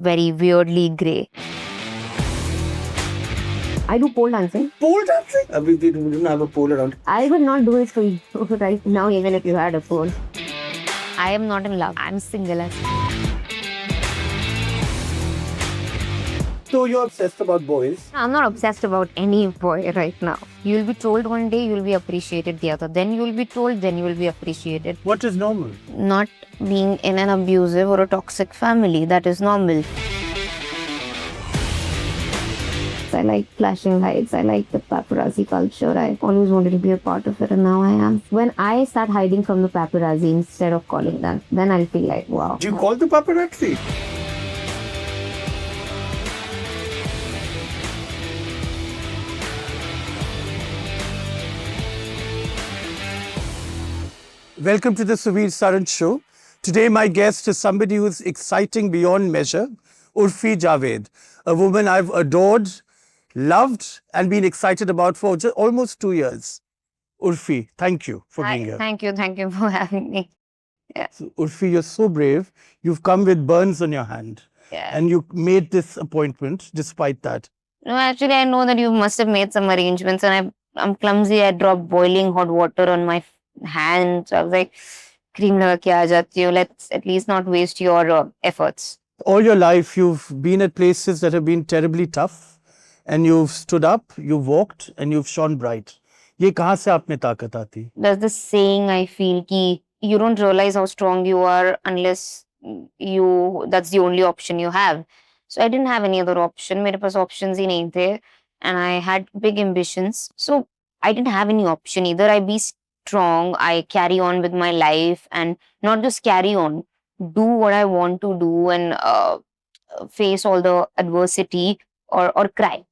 very weirdly grey. I do pole dancing. Pole dancing? We didn't have a pole around. I would not do it for you right now, even if you had a pole. I am not in love. I'm single. So you're obsessed about boys? I'm not obsessed about any boy right now. You'll be told one day, you'll be appreciated the other. Then you'll be told, then you will be appreciated. What is normal? Not being in an abusive or a toxic family. That is normal. I like flashing lights. I like the paparazzi culture. I always wanted to be a part of it, and now I am. When I start hiding from the paparazzi instead of calling them, then I'll feel like, wow. Do you call the paparazzi? Welcome to the Suvir Saran show. Today my guest is somebody who's exciting beyond measure, Uorfi Javed, a woman I've adored, loved and been excited about for just almost 2 years. Uorfi, thank you for being here. Thank you for having me. Yeah. So, Uorfi, you're so brave. You've come with burns on your hand. Yeah. And you made this appointment despite that. No, actually, I know that you must have made some arrangements, and I'm clumsy. I dropped boiling hot water on my hand. So I was like, cream laga ke aa jati ho. Let's at least not waste your efforts. All your life, you've been at places that have been terribly tough, and you've stood up, you've walked, and you've shone bright. ये कहाँ से आप में ताकत आती? There's this saying I feel कि you don't realize how strong you are unless that's the only option you have. So I didn't have any other option. मेरे पास options ही नहीं थे, and I had big ambitions. So I didn't have any option either. I be strong. I carry on with my life, and not just carry on, do what I want to do, and face all the adversity or cry.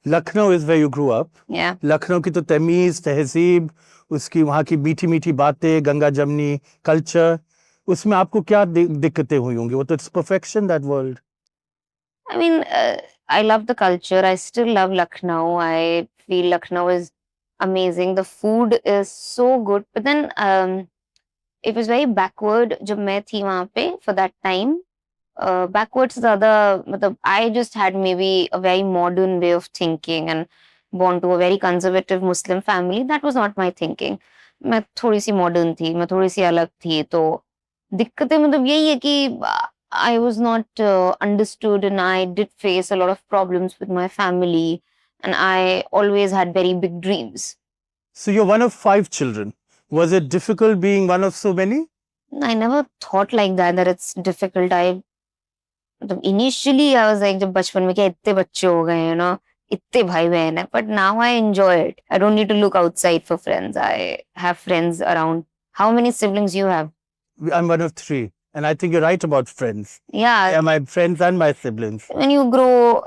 Lucknow is where you grew up. Yeah. Lucknow की तो तमीज़, तहज़ीब, उसकी वहाँ की मीठी-मीठी बातें, गंगा जमनी, culture, उसमें आपको क्या दिक्कतें हुई होंगी? वो तो it's perfection, that world. I mean, I love the culture. I still love Lucknow. I feel Lucknow is amazing. The food is so good. But then it was very backward जब मैं थी वहाँ पे for that time. Backwards ज़्यादा, I just had maybe a very modern way of thinking and born to a very conservative Muslim family. That was not my thinking. मैं थोड़ी सी modern थी, मैं थोड़ी सी अलग थी, तो दिक्कतें मतलब यही है कि I was not understood, and I did face a lot of problems with my family, and I always had very big dreams. So you're one of 5 children. Was it difficult being one of so many? I never thought like that it's difficult. Initially I was like, जब बचपन में क्या इतने बच्चे हो गए हैं ना, इतने भाई बहन है, but now I enjoy it. I don't need to look outside for friends. I have friends around. How many siblings you have? I'm one of 3. And I think you're right about friends. Yeah. My friends and my siblings. When you grow,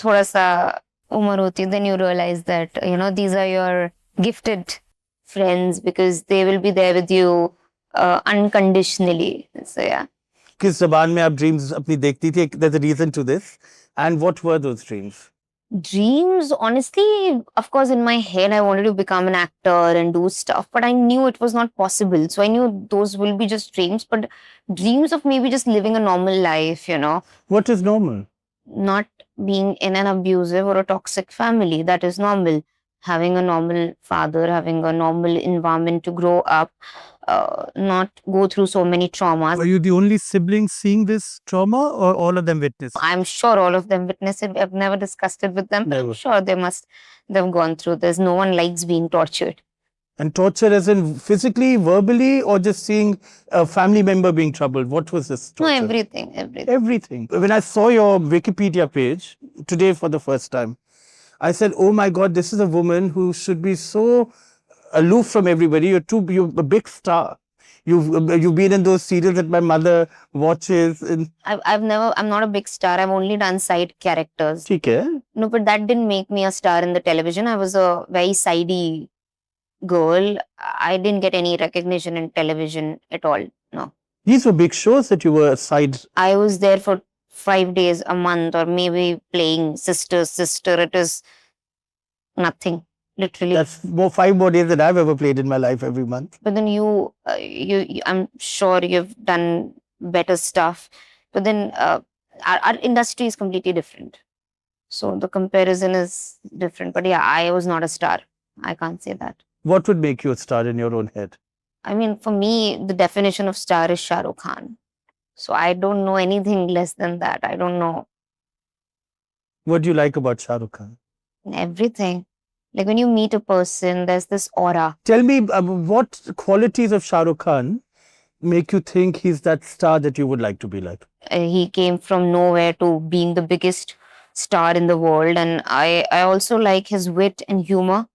थोड़ा सा उम्र होती है, then you realize that, these are your gifted friends because they will be there with you unconditionally. So, yeah. किस ज़बान में आप dreams अपनी देखती थी? There's a reason to this. And what were those dreams? Dreams, honestly, of course, in my head, I wanted to become an actor and do stuff, but I knew it was not possible. So I knew those will be just dreams, but dreams of maybe just living a normal life, What is normal? Not being in an abusive or a toxic family. That is normal. Having a normal father, having a normal environment to grow up, not go through so many traumas. Were you the only sibling seeing this trauma, or all of them witnessed? I'm sure all of them witnessed it. I've never discussed it with them, but I'm sure they've gone through this. No one likes being tortured. And torture as in physically, verbally, or just seeing a family member being troubled? What was this torture? No, everything. Everything. When I saw your Wikipedia page today for the first time, I said, oh my God, this is a woman who should be so aloof from everybody. You're a big star. You've been in those serials that my mother watches. And I'm not a big star. I've only done side characters. ठीक है? No, but that didn't make me a star in the television. I was a very sidey girl. I didn't get any recognition in television at all. No. These were big shows that you were side. I was there for 5 days, a month, or maybe playing sister. It is nothing. Literally. That's 5 more days than I've ever played in my life every month. But then you I'm sure you've done better stuff. But then our industry is completely different. So the comparison is different. But yeah, I was not a star. I can't say that. What would make you a star in your own head? I mean, for me, the definition of star is Shah Rukh Khan. So I don't know anything less than that. I don't know What do you like about Shah Rukh Khan? everything. Like when you meet a person, there's this aura. Tell me what qualities of Shah Rukh Khan make you think he's that star that you would like to be like? He came from nowhere to being the biggest star in the world. And I also like his wit and humor.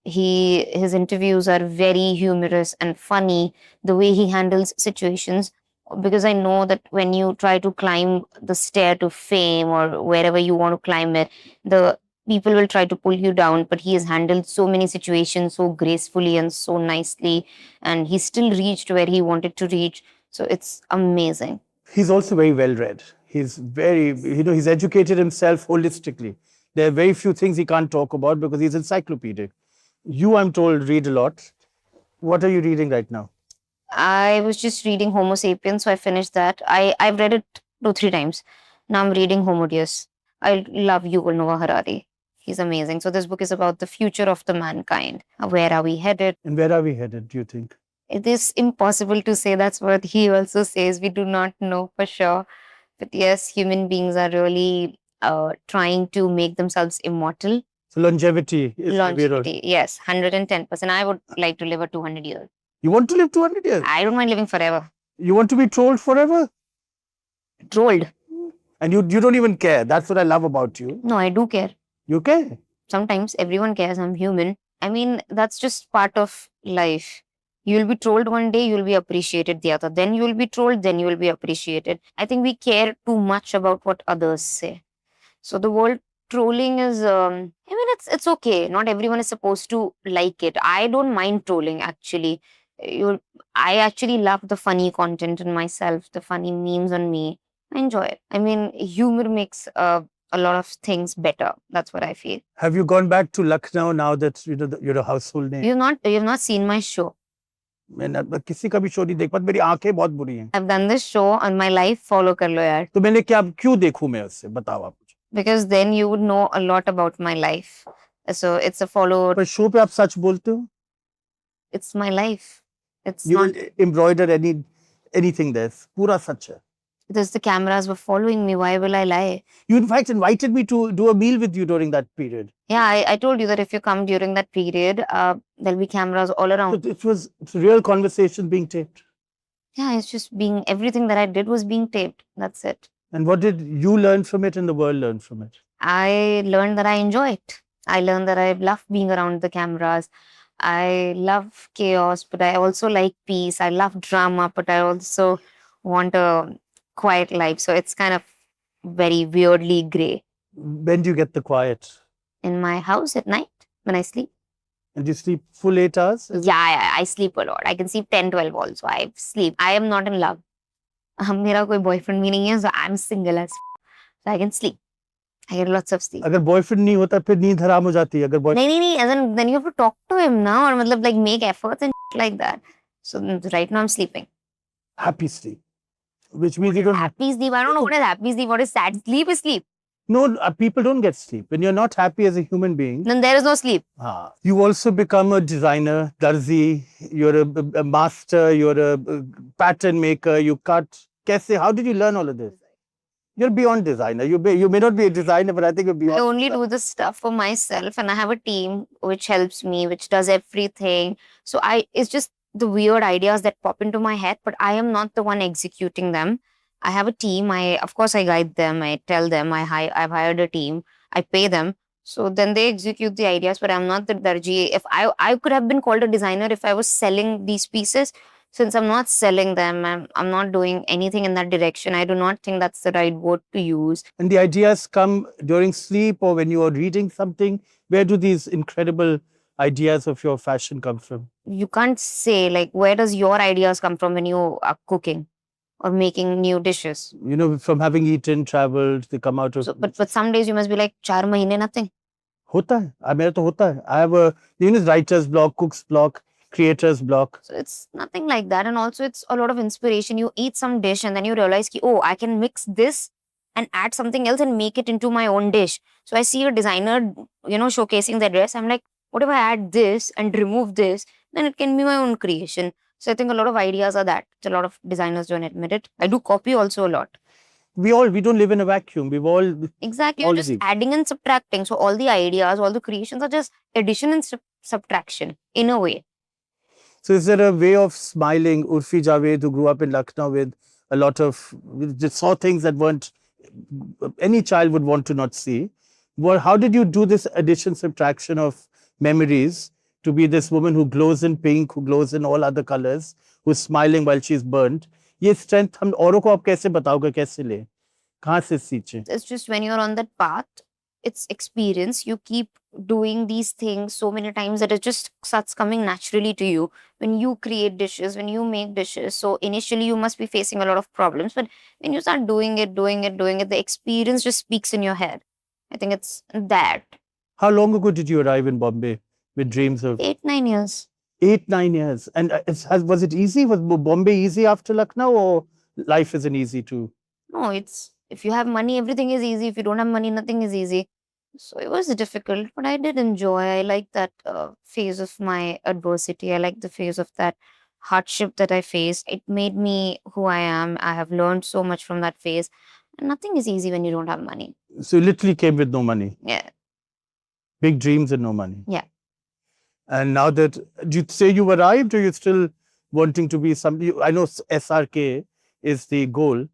His interviews are very humorous and funny, the way he handles situations. Because I know that when you try to climb the stair to fame or wherever you want to climb it, the people will try to pull you down. But he has handled so many situations so gracefully and so nicely, and he still reached where he wanted to reach. So it's amazing. He's also very well read. He's very, he's educated himself holistically. There are very few things he can't talk about because he's encyclopedic. You, I'm told, read a lot. What are you reading right now? I was just reading Homo Sapiens, so I finished that. I've read it 2-3 times. Now I'm reading Homo Deus. I love Yuval Noah Harari. He's amazing. So this book is about the future of the mankind. Where are we headed? And where are we headed, do you think? It is impossible to say. That's what he also says. We do not know for sure. But yes, human beings are really trying to make themselves immortal. So longevity is Longevity, yes, 110%. I would like to live a 200 years. You want to live 200 years? I don't mind living forever. You want to be trolled forever? Trolled. And you don't even care. That's what I love about you. No, I do care. You care? Sometimes everyone cares. I'm human. I mean, that's just part of life. You will be trolled one day, you will be appreciated the other. Then you will be trolled, then you will be appreciated. I think we care too much about what others say. So the word trolling is, I mean, it's okay. Not everyone is supposed to like it. I don't mind trolling actually. I actually love the funny content in myself, the funny memes on me. I enjoy it. I mean, humor makes a lot of things better. That's what I feel. Have you gone back to Lucknow now that you're a household name? You've not seen my show. मैंने किसी का भी show नहीं देख पाता, मेरी आंखें बहुत बुरी हैं. I've done this show on my life. Follow कर लो यार. तो मैंने क्यों देखूं मैं उससे, बताओ आप मुझे. Because then you would know a lot about my life. So it's a follow. पर शो पे आप सच बोलते हो? It's my life. It's You not. will embroider anything there. पूरा सच है. Because the cameras were following me. Why will I lie? You in fact invited me to do a meal with you during that period. Yeah, I told you that if you come during that period, there'll be cameras all around. It's a real conversation being taped. Yeah, it's just everything that I did was being taped. That's it. And what did you learn from it and the world learn from it? I learned that I enjoy it. I learned that I love being around the cameras. I love chaos, but I also like peace. I love drama, but I also want a quiet life. So it's kind of very weirdly gray. When do you get the quiet? In my house at night when I sleep. And you sleep full 8 hours? Yeah, I sleep a lot. I can sleep 10, 12 also. I sleep. I am not in love. मेरा कोई boyfriend भी नहीं है, so I'm single as so I can sleep. I get lots of sleep. अगर boyfriend नहीं होता फिर नींद हराम हो जाती है. अगर boyfriend नहीं, then you have to talk to him now, और मतलब like make efforts and like that. So right now I'm sleeping. Happy sleep, which means you don't. Happy sleep. I don't know what is happy sleep. What is sad sleep? Is sleep. No, people don't get sleep when you're not happy as a human being. Then there is no sleep. You also become a designer, darzi. You're a master. You're a pattern maker. You cut. Kaise? How did you learn all of this? You're beyond designer. You may not be a designer, but I think you're beyond. I only do this stuff for myself, and I have a team which helps me, which does everything. So it's just the weird ideas that pop into my head, but I am not the one executing them. I have a team. Of course I guide them. I tell them I've hired a team. I pay them. So then they execute the ideas, but I'm not the darji. If I could have been called a designer if I was selling these pieces. Since I'm not selling them, I'm not doing anything in that direction. I do not think that's the right word to use. And the ideas come during sleep or when you are reading something. Where do these incredible ideas of your fashion come from? You can't say, like, where does your ideas come from when you are cooking or making new dishes? You know, from having eaten, traveled, they come out of... So, but some days you must be like, 4 mahine nothing. होता है, मेरा तो होता है. I have a writer's block, cook's block, creator's block. So it's nothing like that. And also it's a lot of inspiration. You eat some dish and then you realize, oh, I can mix this and add something else and make it into my own dish. So I see a designer, showcasing their dress. I'm like, what if I add this and remove this? Then it can be my own creation. So I think a lot of ideas are that. A lot of designers don't admit it. I do copy also a lot. We don't live in a vacuum. We've all Exactly. You're just already. adding and subtracting. So all the ideas, all the creations are just addition and subtraction in a way. So is there a way of smiling? Uorfi Javed, who grew up in Lucknow with a lot of, just saw things that weren't, any child would want to not see. Well, how did you do this addition, subtraction of memories to be this woman who glows in pink, who glows in all other colors, who's smiling while she's burnt? ये strength हम औरों को आप कैसे बताओगे, कैसे ले? कहाँ से सींचे? It's just when you're on that path, it's experience. You keep doing these things so many times that it just starts coming naturally to you. When you create dishes, when you make dishes, so initially you must be facing a lot of problems, but when you start doing it, the experience just speaks in your head. I think it's that. How long ago did you arrive in Bombay with dreams of 8-9 years? 8-9 years? And was it easy? Was Bombay easy after Lucknow, or life isn't easy too? No, it's if you have money, everything is easy. If you don't have money, nothing is easy. So it was difficult, but I did enjoy. I like that phase of my adversity. I like the phase of that hardship that I faced. It made me who I am. I have learned so much from that phase. And nothing is easy when you don't have money. So you literally came with no money. Yeah. Big dreams and no money. Yeah. And now that, do you say you arrived, or you're still wanting to be somebody? I know SRK is the goal.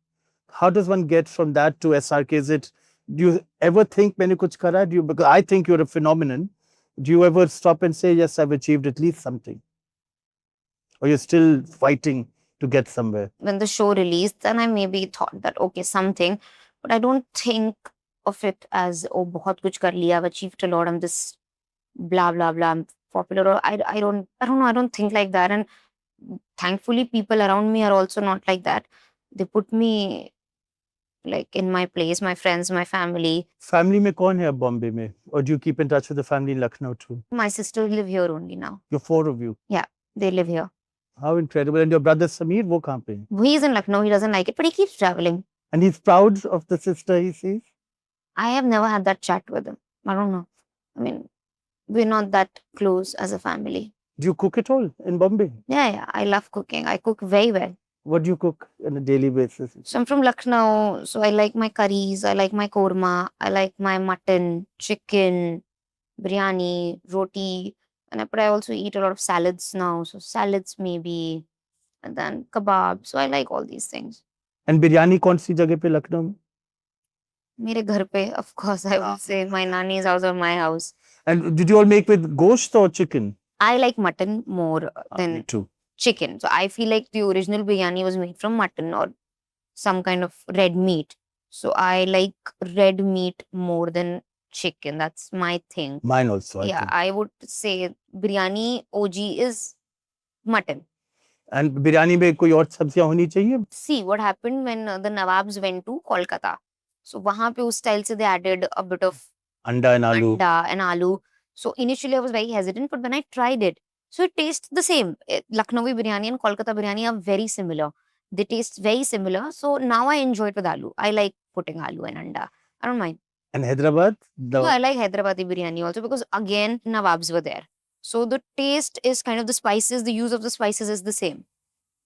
How does one get from that to SRK? Do you ever think मैंने कुछ करा? Because I think you're a phenomenon. Do you ever stop and say, yes, I've achieved at least something? Or you're still fighting to get somewhere? When the show released, then I maybe thought that, okay, something. But I don't think of it as, oh, बहुत कुछ कर लिया, I've achieved a lot, I'm this blah, blah, blah, I'm popular. Or I don't know, I don't think like that. And thankfully, people around me are also not like that. They put me like in my place, my friends, my family. Family में कौन है अब Bombay में? Or do you keep in touch with the family in Lucknow too? My sisters live here only now. You're 4 of you. Yeah, they live here. How incredible. And your brother Sameer, wo kahan pe? He's in Lucknow, he doesn't like it, but he keeps traveling. And he's proud of the sister he sees? I have never had that chat with him. I don't know. I mean, we're not that close as a family. Do you cook at all in Bombay? Yeah, I love cooking. I cook very well. What do you cook on a daily basis? So I'm from Lucknow, so I like my curries, I like my korma, I like my mutton, chicken, biryani, roti, but I also eat a lot of salads now. So salads maybe, and then kebab. So I like all these things. And biryani kaun si jagah pe Lucknow mein? Mere ghar pe, of course, I would say my nanny's house or my house. And did you all make with gosht or chicken? I like mutton more than Me too. chicken. So I feel like the original biryani was made from mutton or some kind of red meat. So I like red meat more than chicken. That's my thing. Mine also, Yeah, think. I would say biryani OG is mutton. And biryani mein koi aur sabziyan honi chahiye? See, what happened when the Nawabs went to Kolkata. So wahan pe us style se they added a bit of Anda and aloo. anda and aloo. So initially I was very hesitant, but when I tried it, so it tastes the same. Lucknowi biryani and Kolkata biryani are very similar. They taste very similar. So now I enjoy it with aloo. I like putting aloo and anda. I don't mind. And Hyderabad? No, I like Hyderabadi biryani also because again, Nawabs were there. So the taste is kind of the spices, the use of the spices is the same.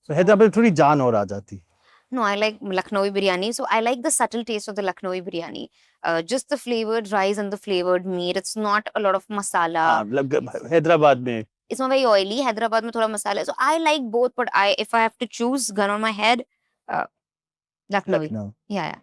So Hyderabad thodi jaan aur aa jati. No, I like Lucknowi biryani. So I like the subtle taste of the Lucknowi biryani. Just the flavored rice and the flavored meat. It's not a lot of masala. Hyderabad mein. It's not very oily. Hyderabad mein thoda masala. So I like both, but if I have to choose, gun on my head, Lucknowi. Lucknow. Yeah.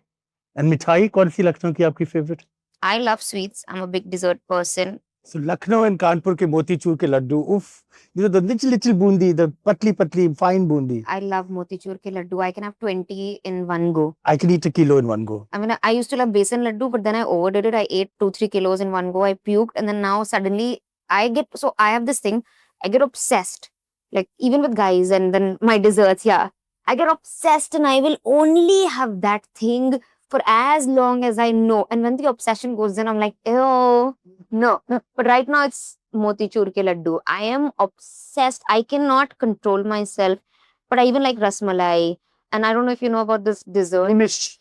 And mithai kaun si Lucknow ki aapki favorite? I love sweets. I'm a big dessert person. So Lucknow and Kanpur ke motichur ke laddu, oof. You know, the little bundi, the patli, fine bundi. I love motichur ke laddu. I can have 20 in one go. I can eat a kilo in one go. I mean, I used to love besan laddu, but then I overdid it. I ate 2-3 kilos in one go. I puked, and then now suddenly I have this thing. I get obsessed, like even with guys, and then my desserts. Yeah, I get obsessed, and I will only have that thing for as long as I know. And when the obsession goes, then I'm like, ew, no. But right now it's motichur ke laddu. I am obsessed. I cannot control myself. But I even like rasmalai. And I don't know if you know about this dessert. Nimish.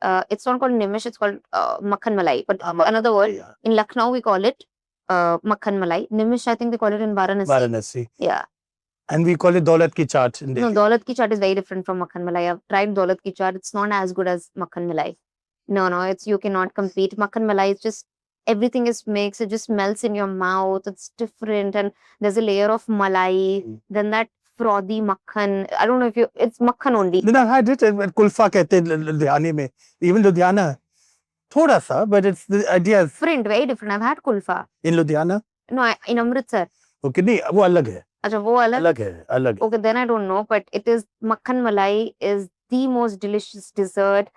It's not called Nimish, it's called Makhan Malai. But Makhan another word, yeah. in Lucknow, we call it Makhan Malai. Nimish, I think they call it in Varanasi. Varanasi. Yeah. And we call it Daulat Ki Chaat in No, Delhi. Daulat Ki Chaat is very different from Makhan Malai. I've tried Daulat Ki Chaat. It's not as good as Makhan Malai. No, it's you cannot compete. Makhan Malai is just everything is mixed. It just melts in your mouth. It's different, and there's a layer of malai. Then that frothy makhan. I don't know if you. It's makhan only. No, I had it. Kulfa कहते हैं लुधियाने में. Even Ludhiana, थोड़ा सा, but it's the idea is Different, very different. I've had kulfa. in Ludhiana. No, in Amritsar. Okay, नहीं वो अलग है. अच्छा वो अलग है, अलग है. Okay, then I don't know, but it is makhan malai is the most delicious dessert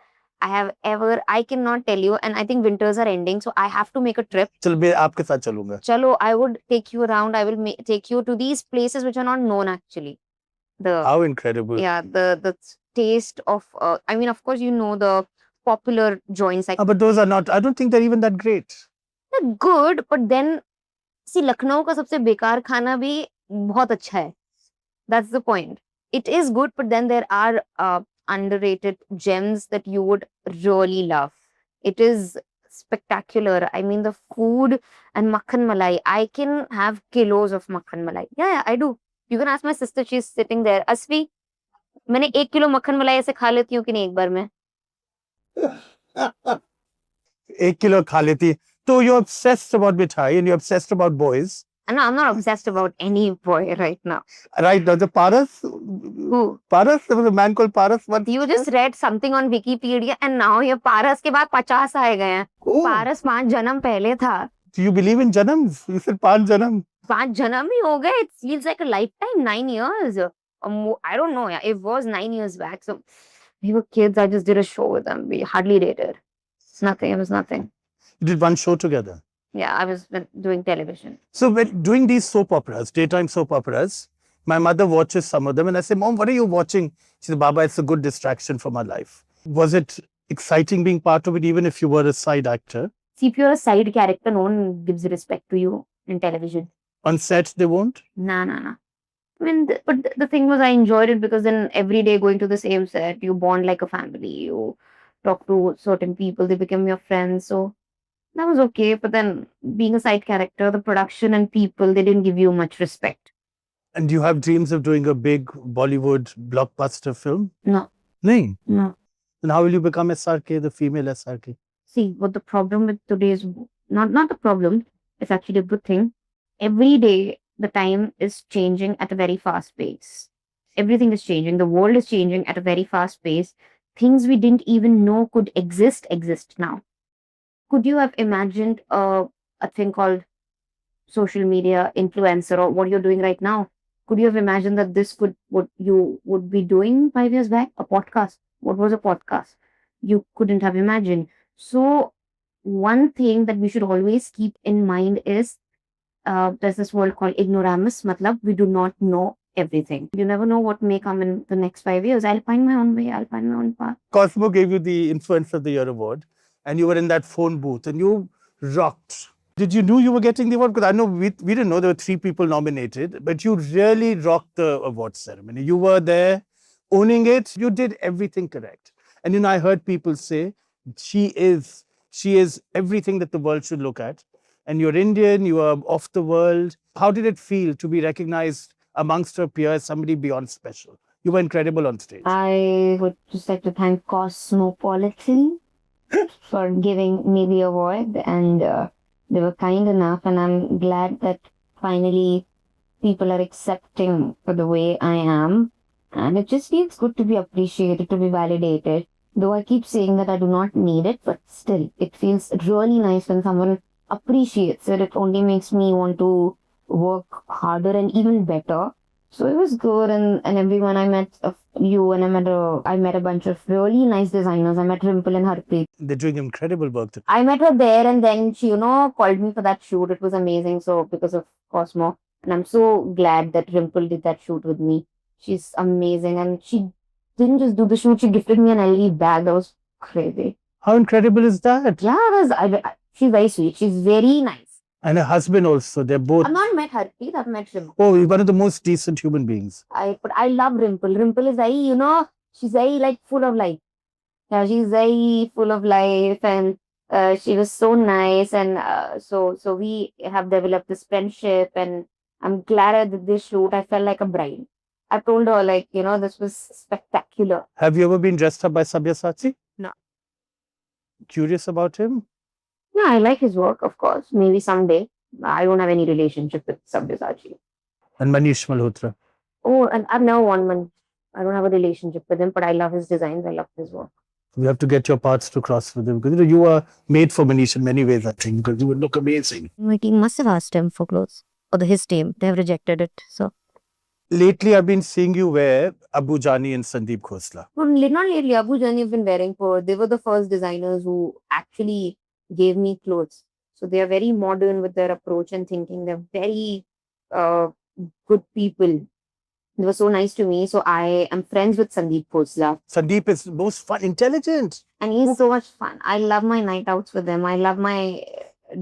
I have ever. I cannot tell you, and I think winters are ending, so I have to make a trip. चल मैं आपके साथ चलूंगा. Chalo, I would take you around. I will take you to these places which are not known actually. How incredible. Yeah, the taste of. I mean, of course, you know the popular joints. Like, But those are not. I don't think they're even that great. they're good, but then see, Lucknow का सबसे बेकार खाना भी बहुत अच्छा है. That's the point. It is good, but then there are underrated gems that you would really love. It is spectacular. I mean, the food and makhan malai. I can have kilos of makhan malai. Yeah, I do. You can ask my sister. She's sitting there. Asfi, मैंने 1 kilo मक्खन मलाई ऐसे खा लेती हूँ कि नहीं एक बार में. 1 kilo खा लेती. So you're obsessed about mithai and you're obsessed about boys. And I'm not obsessed about any boy right now. Right now, the Paras. Who? Paras, there was a man called Paras. What? You just read something on Wikipedia and now ये पारस के बाद 50 आए गए हैं. पारस 5 जन्म पहले था. Do you believe in janams? You said 5 janam. 5 जन्म ही हो गए. It feels like a lifetime. 9 years. I don't know. Yeah, it was 9 years back. So we were kids. I just did a show with them. We hardly dated. Nothing. It was nothing. You did one show together. Yeah, I was doing television. So when doing these soap operas, daytime soap operas, my mother watches some of them and I say, Mom, what are you watching? She said, Baba, it's a good distraction from our life. Was it exciting being part of it, even if you were a side actor? See, if you're a side character, no one gives respect to you in television. On set, they won't? Nah. I mean, but the thing was, I enjoyed it because then every day going to the same set, you bond like a family. You talk to certain people, they become your friends. So that was okay. But then being a side character, the production and people, they didn't give you much respect. And do you have dreams of doing a big Bollywood blockbuster film? No. No. No. Then how will you become SRK, the female SRK? See, what the problem with today's, not the problem, it's actually a good thing. Every day, the time is changing at a very fast pace. Everything is changing. The world is changing at a very fast pace. Things we didn't even know could exist now. Could you have imagined a thing called social media influencer or what you're doing right now? Could you have imagined that this could what you would be doing 5 years back? A podcast. What was a podcast? You couldn't have imagined. So one thing that we should always keep in mind is there's this word called ignoramus. Matlab, we do not know everything. You never know what may come in the next 5 years. I'll find my own way. I'll find my own path. Cosmo gave you the Influencer of the Year award and you were in that phone booth and you rocked. Did you know you were getting the award? Because I know we didn't know there were 3 people nominated, but you really rocked the award ceremony. You were there owning it. You did everything correct. And I heard people say, she is everything that the world should look at. And you're Indian, you are off the world. How did it feel to be recognized amongst her peers, somebody beyond special? You were incredible on stage. I would just like to thank Cosmopolitan for giving me the award, and they were kind enough, and I'm glad that finally people are accepting for the way I am. And it just feels good to be appreciated, to be validated. Though I keep saying that I do not need it, but still, it feels really nice when someone appreciates it. It only makes me want to work harder and even better. So it was good, and everyone I met you, and I met a bunch of really nice designers. I met Rimple and Harpreet. They're doing incredible work. I met her there, and then she, called me for that shoot. It was amazing. So because of Cosmo, and I'm so glad that Rimple did that shoot with me. She's amazing, and she didn't just do the shoot. She gifted me an LED bag. That was crazy. How incredible is that? Yeah, she's very sweet. She's very nice. And her husband also. They're both. I've not met Harpreet. I've met Rimple. Oh, he's one of the most decent human beings. But I love Rimple. Rimple is very, she's very full of life. Yeah, she's very full of life, and she was so nice, and so we have developed this friendship, and I'm glad I did this shoot. I felt like a bride. I told her, like, this was spectacular. Have you ever been dressed up by Sabyasachi? No. Curious about him? Yeah, I like his work, of course. Maybe someday. I don't have any relationship with Sabyasachi. And Manish Malhotra? Oh, and I've never won one. I don't have a relationship with him, but I love his designs. I love his work. You have to get your paths to cross with him because you are made for Manish in many ways, I think, because you would look amazing. My team must have asked him for clothes, or his team. They have rejected it. So Lately, I've been seeing you wear Abu Jani and Sandeep Khosla. not lately. Abu Jani have been wearing for. They were the first designers who actually gave me clothes. So they are very modern with their approach and thinking. They're very uh, good people. They were so nice to me. So I am friends with Sandeep Khosla. Sandeep is most fun, intelligent. And he's so much fun. I love my night outs with him. I love my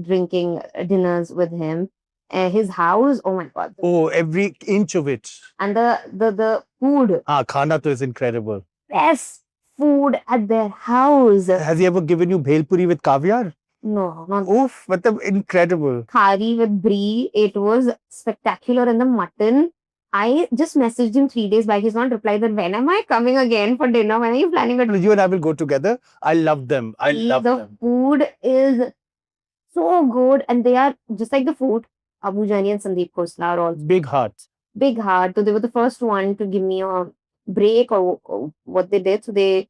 drinking dinners with him. His house, oh my God. Oh, every inch of it. And the food, Khana to is incredible. best food at their house. Has he ever given you bhel puri with caviar? No, not Oof, incredible. khari with brie. It was spectacular. And the mutton, I just messaged him 3 days back. He's not replied that when am I coming again for dinner? When are you planning it? You and I will go together. I love them. I love The them. food is so good, and they are just like the food. Abu Jani and Sandeep Khosla are all Big heart. big heart. So they were the first one to give me a break or what they did. So they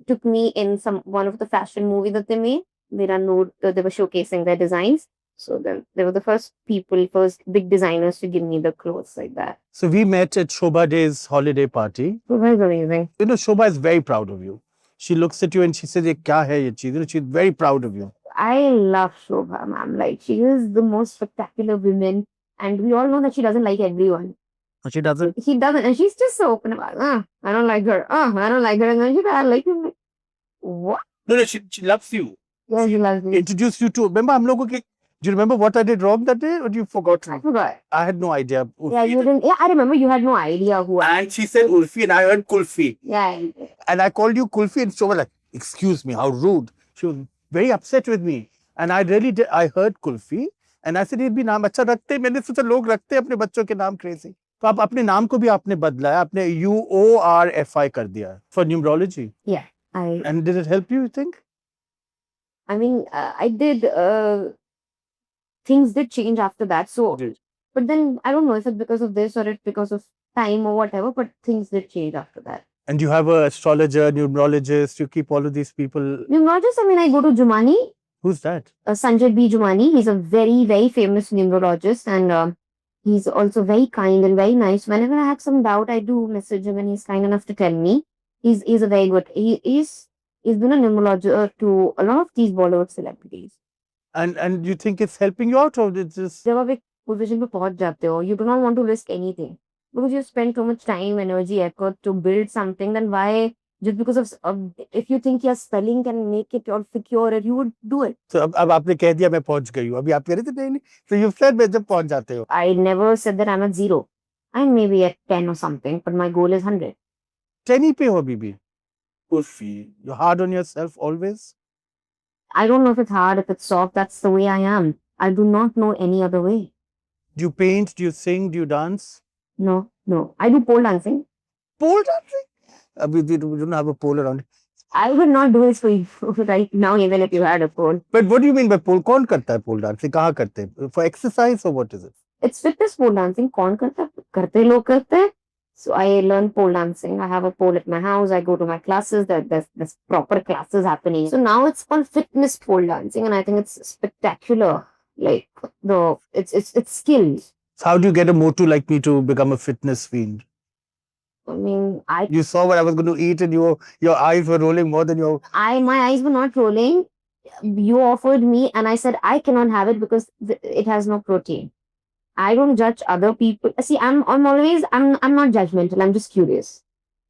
took me in one of the fashion movie that they made. They were showcasing their designs. So then they were the first big designers to give me the clothes like that. So we met at Shobha Day's holiday party. So that was amazing. You know, Shobha is very proud of you. She looks at you and she says, "Ye kya hai ye cheez?" You know, she's very proud of you. I love Shobha, ma'am. Like, she is the most spectacular woman, and we all know that she doesn't like everyone. She doesn't. She doesn't, and she's just so open about, I don't like her. I don't like her. And then I like him. What? No, she loves you. Yeah, she loves me. Introduced you to. Remember, do you remember what I did wrong that day, or you forgot? I forgot. I had no idea. Yeah, you didn't. Yeah, I remember you had no idea who I. And she said Uorfi, and I heard Kulfi. Yeah. And I called you Kulfi, and she was like, "Excuse me, how rude." She was very upset with me. And I really did. I heard Kulfi, and I said, "ये भी नाम अच्छा रखते हैं." मैंने सोचा लोग रखते हैं अपने बच्चों के नाम crazy. तो आप अपने नाम को भी आपने बदला है, आपने UORFI कर दिया for numerology. Yeah, And did it help you think? I mean, I did. Things did change after that. So, but then I don't know if it's because of this or it's because of time or whatever. But things did change after that. And you have an astrologer, numerologist. You keep all of these people. Numerologist. I mean, I go to Jumani. Who's that? Sanjay B. Jumani. He's a very, very famous numerologist, and he's also very kind and very nice. Whenever I have some doubt, I do message him, and he's kind enough to tell me. He's a very good. He's been a numerologist to a lot of these Bollywood celebrities. And you think it's helping you out, or it's just? जब आप एक position पे पहुंच जाते हो, you do not want to risk anything because you spend so much time, energy, effort to build something. Then why? Just because of if you think your spelling can make it or secure it, you would do it. So अब आपने कह दिया मैं पहुंच गई हूँ. अभी आप कह रहे थे नहीं. So you said मैं जब पहुंच जाते हो. I never said that I'm at 0. I'm maybe at 10 or something, but my goal is 100. 10 ही पे हो अभी भी. Uorfi, you're hard on yourself always. I don't know if it's hard, if it's soft. That's the way I am. I do not know any other way. Do you paint? Do you sing? Do you dance? No. I do pole dancing. Pole dancing? We don't have a pole around. I would not do it for you right now, even if you had a pole. But what do you mean by pole? कौन करता है pole dancing? कहाँ करते हैं? For exercise or what is it? It's fitness pole dancing. कौन करता है? करते लोग करते हैं. So I learn pole dancing. I have a pole at my house. I go to my classes. There's proper classes happening. So now it's called fitness pole dancing, and I think it's spectacular. Like it's skills. So how do you get a motu like me to become a fitness fiend? I mean, You saw what I was going to eat, and your eyes were rolling more than your. My eyes were not rolling. You offered me, and I said I cannot have it because it has no protein. I don't judge other people. See, I'm not judgmental. I'm just curious.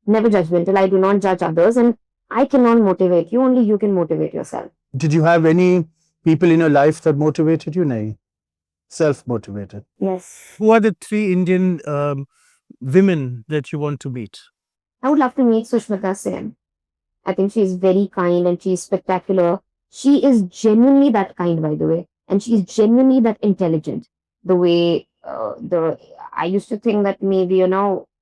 Never judgmental. I do not judge others, and I cannot motivate you. Only you can motivate yourself. Did you have any people in your life that motivated you? No. Self-motivated. Yes. Who are the 3 Indian women that you want to meet? I would love to meet Sushmita Sen. I think she's very kind and she's spectacular. She is genuinely that kind, by the way, and she's genuinely that intelligent. The way the I used to think that maybe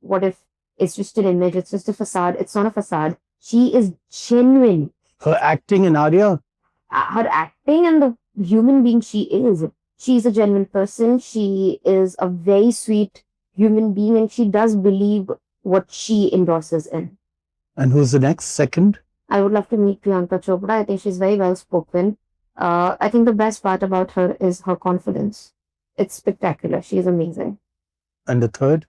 what if it's just an image, it's just a facade. It's not a facade. She is genuine. Her acting in Arya, Her acting and the human being she is. She's a genuine person. She is a very sweet human being, and she does believe what she endorses in. and who's the next? Second? I would love to meet Priyanka Chopra. I think she's very well spoken. I think the best part about her is her confidence. It's spectacular. She's amazing. And the third?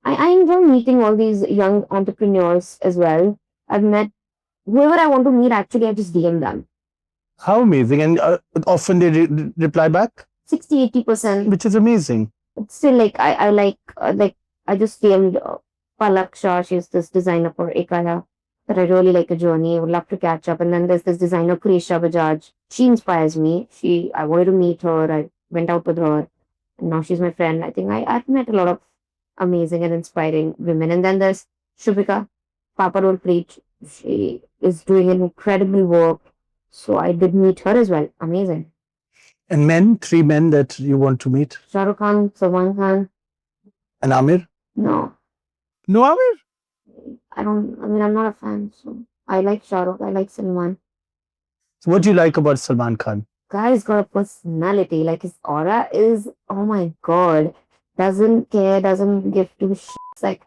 I enjoy meeting all these young entrepreneurs as well. I've met whoever I want to meet, actually, I just DM them. How amazing. And often they reply back, 60-80%. which is amazing. But still, I just DM'd Palak Shah. She's this designer for Ekaya that I really like a journey. I would love to catch up. And then there's this designer, Krisha Bajaj. She inspires me. I wanted to meet her. I went out with her. And now she's my friend. I think I've met a lot of amazing and inspiring women. And then there's Shubhika Paparazzi. She is doing an incredible work. So I did meet her as well. Amazing. And men, 3 men that you want to meet? Shah Rukh Khan, Salman Khan. And Amir? No. No Amir? I'm not a fan. So I like Shah Rukh. I like Salman. So what do you like about Salman Khan? Guy's got a personality. Like his aura is, oh my god. Doesn't care, doesn't give two shits. Like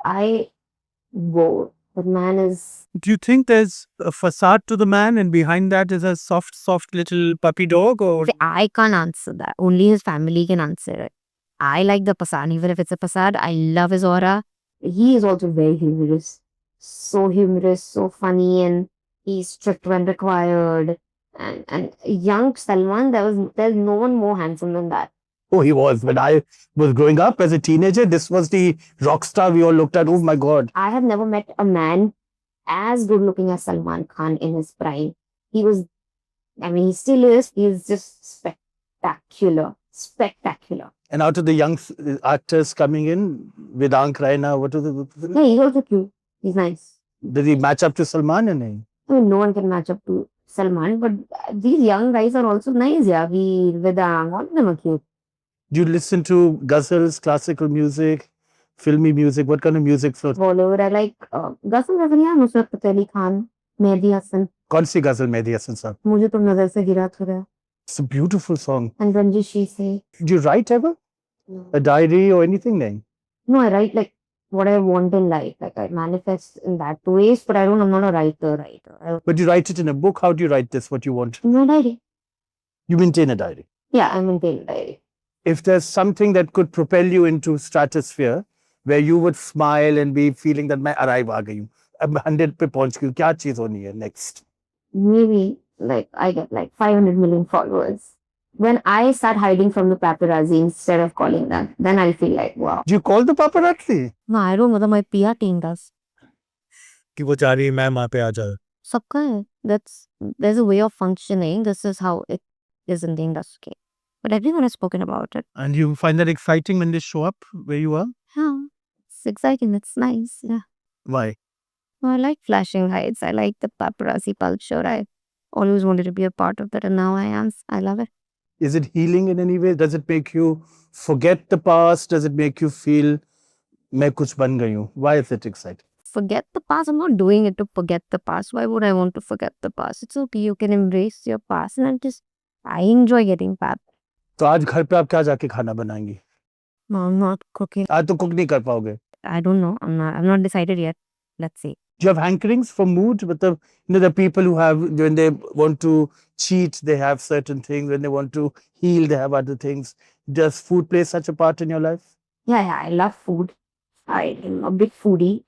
whoa. That man is. Do you think there's a facade to the man and behind that is a soft, soft little puppy dog? Or I can't answer that. Only his family can answer it. I like the facade. Even if it's a facade, I love his aura. He is also very humorous. So humorous, so funny, and he's strict when required. And young Salman, there's no one more handsome than that. Oh, he was. When I was growing up as a teenager, this was the rock star we all looked at. Oh my God. I have never met a man as good looking as Salman Khan in his prime. He still is. He's just spectacular. Spectacular. And out of the young actors coming in, Vedank Raina, what was it? Yeah, he's also cute. He's nice. Did he match up to Salman or no? No one can match up to Salman, but these young guys are also nice. Yeah, Vedang, all of them are cute. Do you listen to ghazals, classical music, filmy music? What kind of music? Bollywood, I like ghazal, yeah, Nusrat Fateh Ali Khan, Mehdi Hassan. कौन सी ghazal Mehdi Hassan साहब? मुझे तो नजर से गिरा थोड़ा. It's a beautiful song. And Ranjish say. Do you write ever? No. A diary or anything? No? No, I write like what I want in life. Like I manifest in that ways, but I'm not a writer. But you write it in a book. How do you write this, what you want? In my diary. You maintain a diary? Yeah, I maintain a diary. If there's something that could propel you into stratosphere, where you would smile and be feeling that मैं arrive आ गई हूँ, अब 100 पे पहुँच गई हूँ, क्या चीज़ होनी है next? Maybe like I get like 500 million followers. When I start hiding from the paparazzi instead of calling them, then I'll feel like, wow. Do you call the paparazzi? No, I don't know. My PR team does. कि वो चाह रही है मैं वहाँ पे आ जाऊँ. सबका है. There's a way of functioning. This is how it is in the industry. But everyone has spoken about it. And you find that exciting when they show up where you are? Yeah, it's exciting. It's nice. Yeah. Why? Well, I like flashing lights. I like the paparazzi culture. I always wanted to be a part of that, and now I am. I love it. Is it healing in any way? Does it make you forget the past? Does it make you feel मैं कुछ बन गई हूँ? Why is it exciting? Forget the past. I'm not doing it to forget the past. Why would I want to forget the past? It's okay. You can embrace your past, and I enjoy getting back. तो आज घर पे आप क्या जाके खाना बनाएंगी? No, I'm not cooking. आज तो कुक नहीं कर पाओगे. I don't know. I've not decided yet. Let's see. Do you have hankerings for mood? But the people who have, when they want to cheat, they have certain things. When they want to heal, they have other things. Does food play such a part in your life? Yeah, I love food. I'm a big foodie.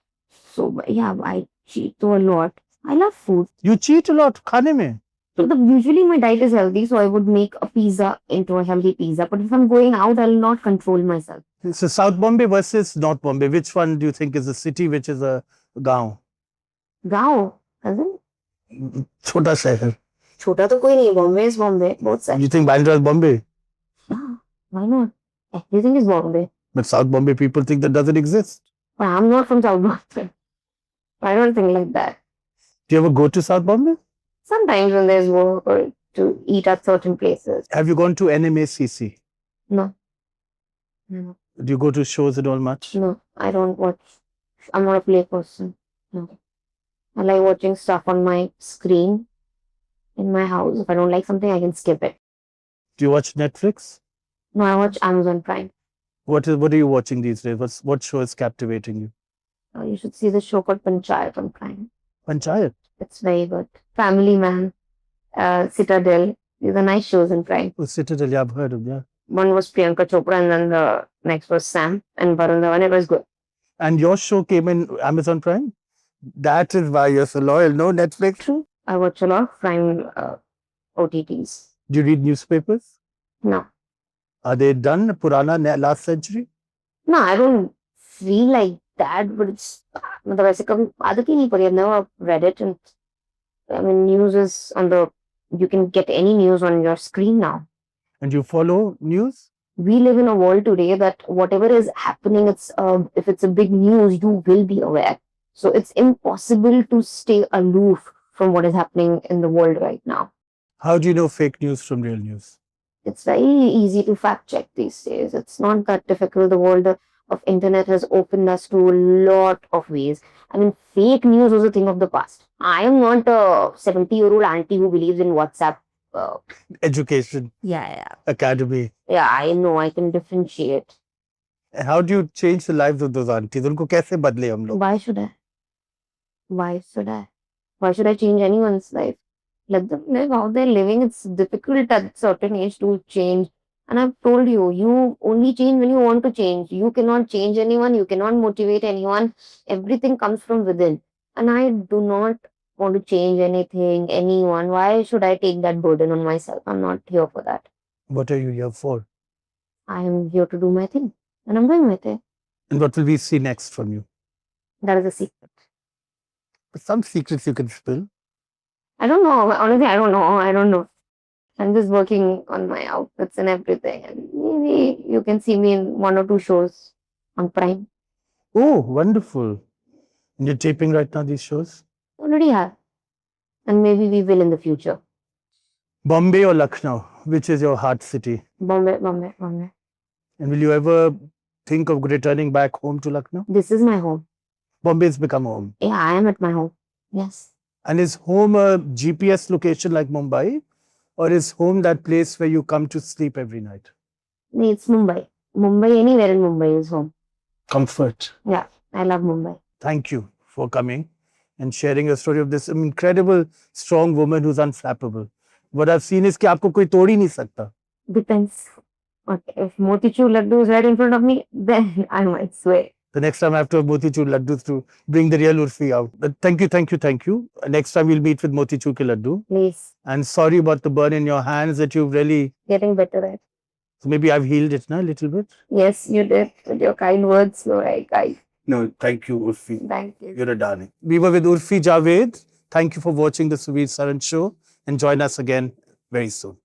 So, yeah, I cheat a lot. I love food. You cheat a lot, खाने में? So usually my diet is healthy, so I would make a pizza into a healthy pizza. But if I'm going out, I'll not control myself. So South Bombay versus North Bombay, which one do you think is a city, which is a गाँव? गाँव, cousin? छोटा शहर. छोटा तो कोई नहीं. Bombay is Bombay. Both sides. You think Bandra is Bombay? Yeah, why not? Everything is Bombay. But South Bombay people think that doesn't exist. But I'm not from South Bombay. I don't think like that. Do you ever go to South Bombay? Sometimes when there's work or to eat at certain places. Have you gone to NMACC? No. No. Do you go to shows and all much? No. I don't watch. I'm not a play person. No. I like watching stuff on my screen in my house. If I don't like something, I can skip it. Do you watch Netflix? No, I watch Amazon Prime. What are you watching these days? What show is captivating you? You should see the show called Panchayat on Prime. Panchayat. It's very good. Family Man, Citadel. These are nice shows in Prime. Oh, Citadel, yeah, I've heard of, yeah. One was Priyanka Chopra and then the next was Sam and Varun Dhawan. It was good. And your show came in Amazon Prime? That is why you're so loyal. No Netflix? True. I watch a lot of Prime OTTs. Do you read newspapers? No. Are they done? Purana, last century? No, I don't feel like that, but it's मतलब ऐसे कभी आदत ही नहीं पड़ी. I've never read it, and I mean news is on the. You can get any news on your screen now. And you follow news? We live in a world today that whatever is happening, it's if it's a big news, you will be aware. So it's impossible to stay aloof from what is happening in the world right now. How do you know fake news from real news? It's very easy to fact check these days. It's not that difficult. The world of internet has opened us to a lot of ways. I mean, fake news was a thing of the past. I am not a 70-year-old auntie who believes in WhatsApp. Education, Yeah. academy. Yeah, I know. I can differentiate. And how do you change the lives of those aunties? उनको कैसे बदले हम लोग? Why should I? Why should I? Why should I change anyone's life? Let them live how they're living. It's difficult at a certain age to change. And I've told you, you only change when you want to change. You cannot change anyone. You cannot motivate anyone. Everything comes from within. And I do not want to change anything, anyone. Why should I take that burden on myself? I'm not here for that. What are you here for? I am here to do my thing. And I'm doing my thing. And what will we see next from you? That is a secret. But some secrets you can spill. I don't know. Honestly, I don't know. I'm just working on my outfits and everything. And maybe you can see me in 1 or 2 shows on Prime. Oh, wonderful. And you're taping right now these shows? Already have. And maybe we will in the future. Bombay or Lucknow? Which is your heart city? Bombay. And will you ever think of returning back home to Lucknow? This is my home. Bombay's become home. Yeah, I am at my home. Yes. And is home a GPS location like Mumbai? Or is home that place where you come to sleep every night? It's Mumbai. Mumbai, anywhere in Mumbai is home. Comfort. Yeah, I love Mumbai. Thank you for coming and sharing a story of this incredible, strong woman who's unflappable. What I've seen is कि आपको कोई तोड़ ही नहीं सकता. Depends. Okay, if Motichur Laddu is right in front of me, then I might sway. The next time I have to have Motichur Laddus to bring the real Uorfi out. But thank you. Next time we'll meet with Motichur ke Laddu. Please. And sorry about the burn in your hands that you've really... Getting better at. So maybe I've healed it now a little bit. Yes, you did. With your kind words. So No, thank you, Uorfi. Thank you. You're a darling. We were with Uorfi Javed. Thank you for watching the Suvir Saran show and join us again very soon.